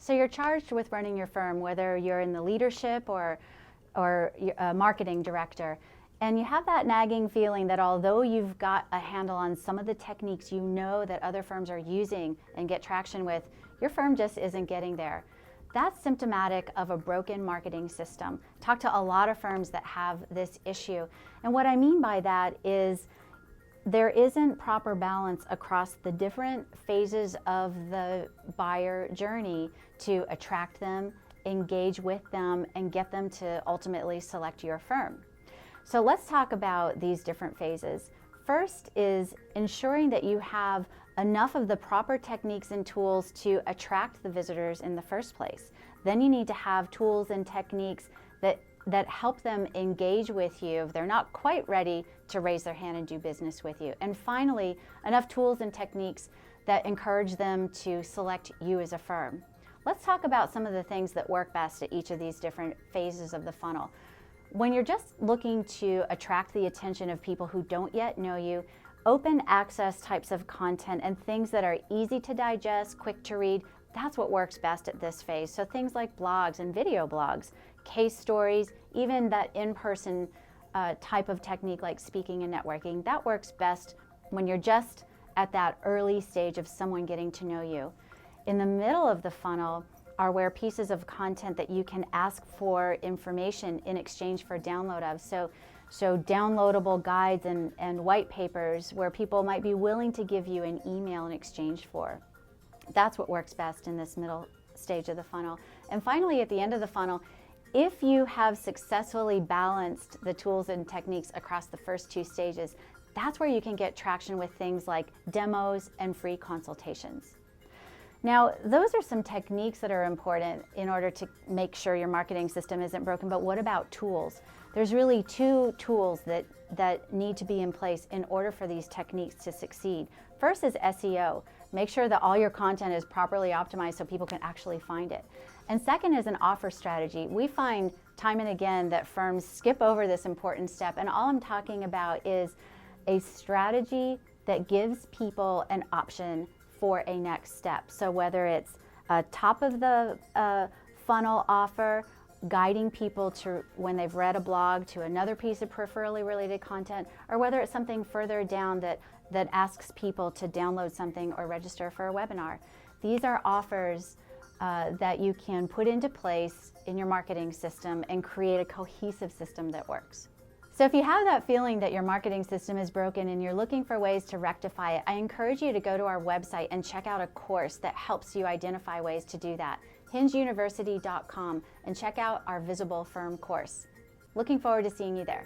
So you're charged with running your firm, whether you're in the leadership or you're a marketing director. And you have that nagging feeling that although you've got a handle on some of the techniques you know that other firms are using and get traction with, your firm just isn't getting there. That's symptomatic of a broken marketing system. Talk to a lot of firms that have this issue. And what I mean by that is there isn't proper balance across the different phases of the buyer journey to attract them, engage with them, and get them to ultimately select your firm. So let's talk about these different phases. First is ensuring that you have enough of the proper techniques and tools to attract the visitors in the first place. Then you need to have tools and techniques that help them engage with you if they're not quite ready to raise their hand and do business with you. And finally, enough tools and techniques that encourage them to select you as a firm. Let's talk about some of the things that work best at each of these different phases of the funnel. When you're just looking to attract the attention of people who don't yet know you, open access types of content and things that are easy to digest, quick to read, that's what works best at this phase. So things like blogs and video blogs, case stories, even that in-person type of technique like speaking and networking, that works best when you're just at that early stage of someone getting to know you. In the middle of the funnel are where pieces of content that you can ask for information in exchange for download of. So downloadable guides and white papers where people might be willing to give you an email in exchange for. That's what works best in this middle stage of the funnel. And finally, at the end of the funnel, if you have successfully balanced the tools and techniques across the first two stages, that's where you can get traction with things like demos and free consultations. Now, those are some techniques that are important in order to make sure your marketing system isn't broken, but what about tools? There's really two tools that need to be in place in order for these techniques to succeed. First is SEO. Make sure that all your content is properly optimized so people can actually find it. And second is an offer strategy. We find time and again that firms skip over this important step, and all I'm talking about is a strategy that gives people an option for a next step. So whether it's a top of the funnel offer, guiding people to, when they've read a blog, to another piece of peripherally related content, or whether it's something further down that asks people to download something or register for a webinar. These are offers that you can put into place in your marketing system and create a cohesive system that works. So if you have that feeling that your marketing system is broken and you're looking for ways to rectify it, I encourage you to go to our website and check out a course that helps you identify ways to do that. hingeuniversity.com, and check out our Visible Firm course. Looking forward to seeing you there.